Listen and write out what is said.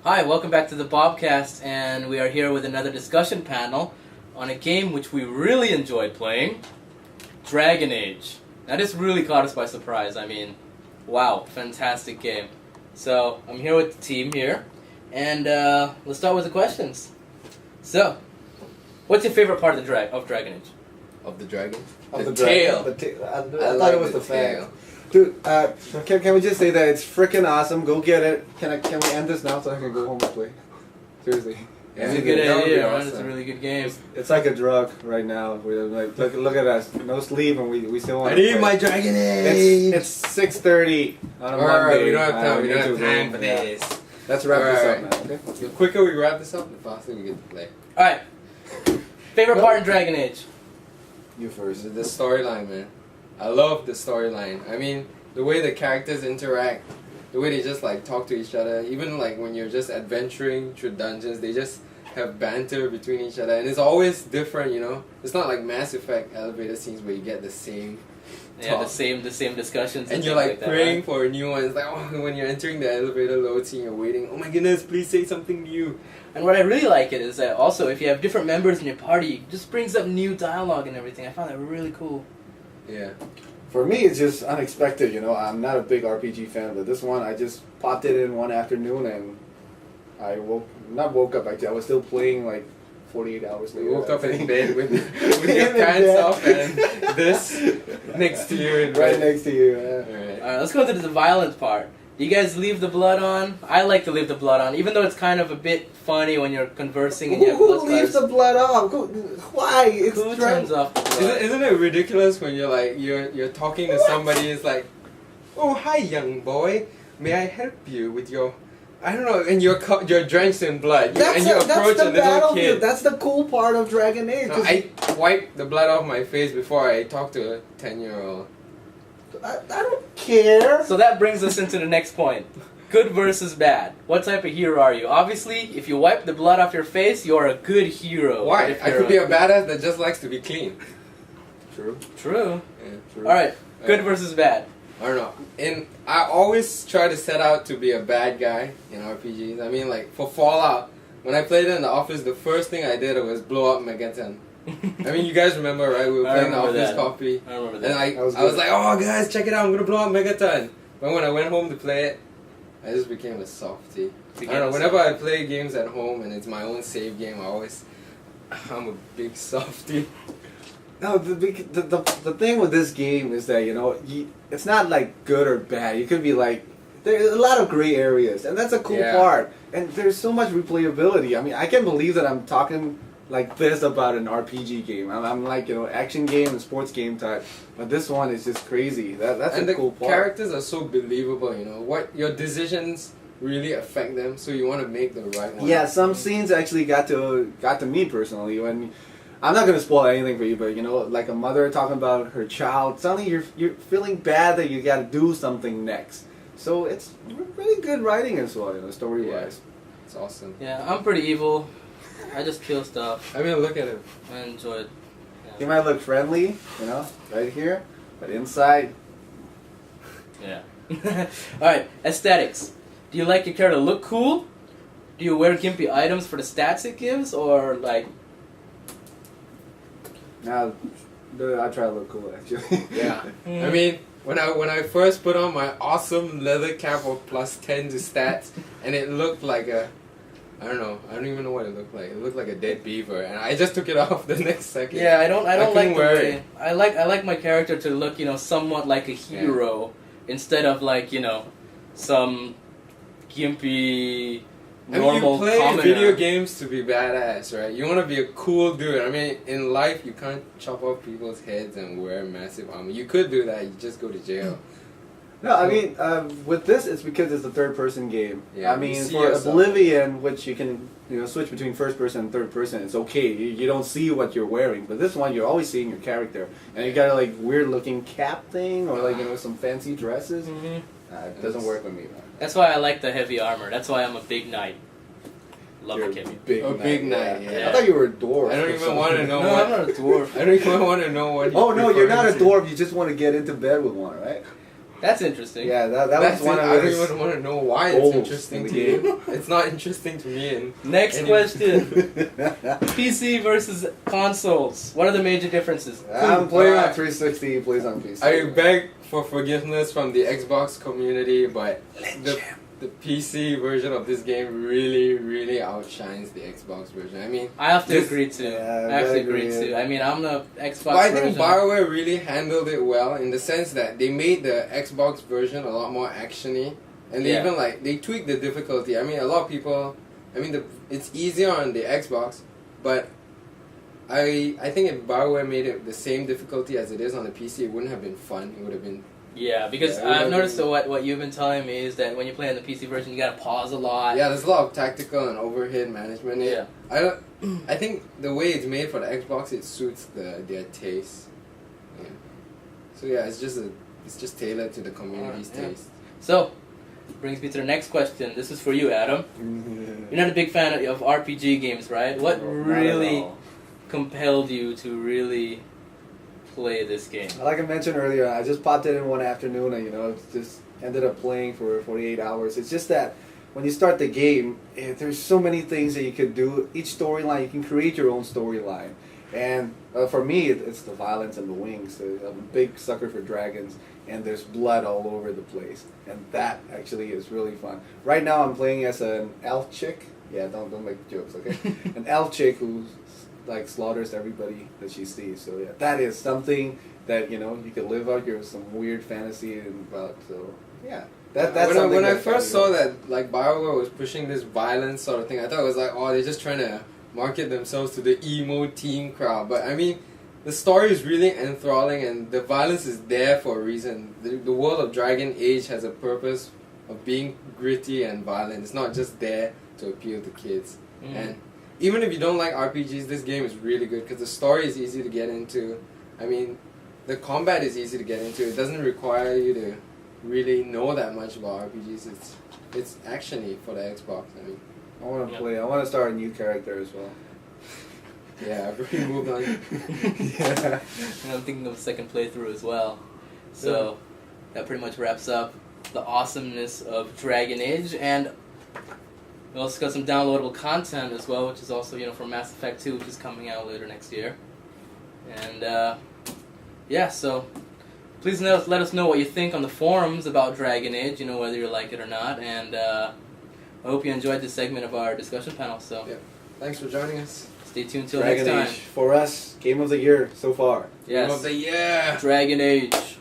Hi, welcome back to the BOBCast, and we are here with another discussion panel on a game which we really enjoyed playing, Dragon Age. Now this really caught us by surprise. I mean, wow, fantastic game. So, I'm here with the team here, and let's start with the questions. So, what's your favorite part of Dragon Age? Of the dragon? The tail. I thought it was the tail. Dude, can we just say that it's freaking awesome? Go get it. Can we end this now so I can go home and play? Seriously. It's a good idea, man. It's a really good game. It's like a drug right now. We're like, look at us. No sleep, and we still want I to need play. my Dragon Age! It's 6:30 on a Monday. Alright, we don't have time. We need don't have to time go. for this. Let's wrap this Alright. up, man. Okay? The quicker we wrap this up, the faster we get to play. Alright. Favorite part in Dragon Age? You first. The storyline, man. I love the storyline. I mean, the way the characters interact, the way they just like talk to each other, even like when you're just adventuring through dungeons, they just have banter between each other, and it's always different, you know. It's not like Mass Effect elevator scenes where you get the same talk. The same discussions. And you're like praying for a new one. It's like, oh, when you're entering the elevator load scene, you're waiting. Oh my goodness, please say something new. And what I really like it is that also if you have different members in your party, it just brings up new dialogue and everything. I found that really cool. Yeah. For me, it's just unexpected, you know. I'm not a big RPG fan, but this one, I just popped it in one afternoon, and I woke up, actually. I was still playing, like, 48 hours later. You woke up in bed with your pants off and this next to you. Right next to you, yeah. Alright, let's go to the violent part. Do you guys leave the blood on? I like to leave the blood on, even though it's kind of a bit funny when you're conversing and you have blood Who leaves the blood off? Why? It's Who turns off the blood? Isn't it ridiculous when you're like you're talking to somebody? It's like, oh hi young boy, may I help you with your, I don't know, and you're drenched in blood. And you approach a little kid. That's the cool part of Dragon Age. No, I wipe the blood off my face before I talk to a 10-year-old. I don't care. So that brings us into the next point. Good versus bad. What type of hero are you? Obviously, if you wipe the blood off your face, you're a good hero. Why? I could be a badass that just likes to be clean. True. True. Yeah, True. Alright, good versus bad. I don't know. And I always try to set out to be a bad guy in RPGs. I mean, like, for Fallout, when I played it in the office, the first thing I did was blow up Megaton. I mean, you guys remember, right? We were playing the office copy. I remember that. And I was like, oh, guys, check it out. I'm going to blow up Megaton. But when I went home to play it, I just became a softie. I don't know. Whenever I play games at home and it's my own save game, I'm a big softie. No, the thing with this game is that, you know, it's not like good or bad. You could be like, there's a lot of gray areas, and that's a cool part. And there's so much replayability. I mean, I can't believe that I'm talking like this about an RPG game. I'm like, you know, action game and sports game type. But this one is just crazy. That's a cool part. And the characters are so believable, you know. What your decisions really affect them, so you want to make the right one. Yeah, some scenes actually got to me personally. When I'm not gonna spoil anything for you, but you know, like a mother talking about her child, suddenly you're feeling bad that you got to do something next. So it's really good writing as well, you know, story wise. Yeah. It's awesome. Yeah, I'm pretty evil. I just kill stuff. I mean, look at him. I enjoy it. Yeah. You might look friendly, you know, right here, but inside. Yeah. Alright, aesthetics. Do you like your character to look cool? Do you wear gimpy items for the stats it gives? Or, like... Now, I try to look cool, actually. Yeah. I mean, when I first put on my awesome leather cap of +10 to stats, and it looked like I don't even know what it looked like. It looked like a dead beaver, and I just took it off the next second. Yeah, I don't like the wear way... it. I like my character to look, you know, somewhat like a hero, instead of like, you know, some gimpy... normal I mean, you play commoner. video games to be badass, right? You want to be a cool dude. I mean, in life, you can't chop off people's heads and wear massive armor. You could do that, you just go to jail. No, I mean, with this, it's because it's a third-person game. Yeah, I mean, you see for yourself. Oblivion, which you can, you know, switch between first-person and third-person, it's okay. You don't see what you're wearing. But this one, you're always seeing your character. And you got a, like, weird-looking cap thing, or, like, you know, some fancy dresses. Mm-hmm. It doesn't work with me, man. That's why I like the heavy armor. That's why I'm a big knight. Love You're the heavy. Big knight, yeah. I thought you were a dwarf. I don't even want to know No, what... I'm not a dwarf. I don't even want to know what Oh, no, you're not a referring to. dwarf. You just want to get into bed with one, right? That's interesting. Yeah, that That's was one it. of I don't his even want to know why it's goals interesting in to the you. It's not interesting to me. And Next question. PC versus consoles. What are the major differences? I'm playing on 360, he plays on PC. I beg for forgiveness from the Xbox community, but the PC version of this game really, really outshines the Xbox version. I mean, I have to this- agree too. Yeah, I have to I agree agree. too. I mean, I'm the Xbox but I version. think BioWare really handled it well in the sense that they made the Xbox version a lot more actiony, and they Yeah. even they tweaked the difficulty. I mean, a lot of people, it's easier on the Xbox, but I think if BioWare made it the same difficulty as it is on the PC, it wouldn't have been fun. It would have been. Yeah, because Yeah, I've noticed that what you've been telling me is that when you play on the PC version, you gotta pause a lot. Yeah, there's a lot of tactical and overhead management. Yeah. I think the way it's made for the Xbox, it suits their taste. Yeah. So yeah, it's just tailored to the community's Yeah. taste. So, brings me to the next question. This is for you, Adam. You're not a big fan of RPG games, right? What No, not at really all. compelled you to really play this game? Like I mentioned earlier, I just popped it in one afternoon and, just ended up playing for 48 hours. It's just that when you start the game, there's so many things that you could do. Each storyline, you can create your own storyline. And for me, it's the violence and the wings. I'm a big sucker for dragons, and there's blood all over the place. And that actually is really fun. Right now, I'm playing as an elf chick. Yeah, don't make jokes, okay? An elf chick who slaughters everybody that she sees. So yeah, that is something that you could live out your some weird fantasy about. So yeah. That's when I that first got saw me that BioWare was pushing this violence sort of thing, I thought it was they're just trying to market themselves to the emo teen crowd. But I mean, the story is really enthralling and the violence is there for a reason. The world of Dragon Age has a purpose of being gritty and violent. It's not just there to appeal to kids. And even if you don't like RPGs, this game is really good because the story is easy to get into. I mean, the combat is easy to get into. It doesn't require you to really know that much about RPGs. It's actiony for the Xbox. I mean, I want to play. I want to start a new character as well. yeah, I've already moved on. Yeah. And I'm thinking of a second playthrough as well. So, that pretty much wraps up the awesomeness of Dragon Age, and we also got some downloadable content as well, which is also, from Mass Effect 2, which is coming out later next year. And, so please let us know what you think on the forums about Dragon Age, whether you like it or not, and I hope you enjoyed this segment of our discussion panel, so Yeah. Thanks for joining us. stay tuned till Dragon next time. Age, for us, game of the year so far. Yes. Game of the year. Dragon Age.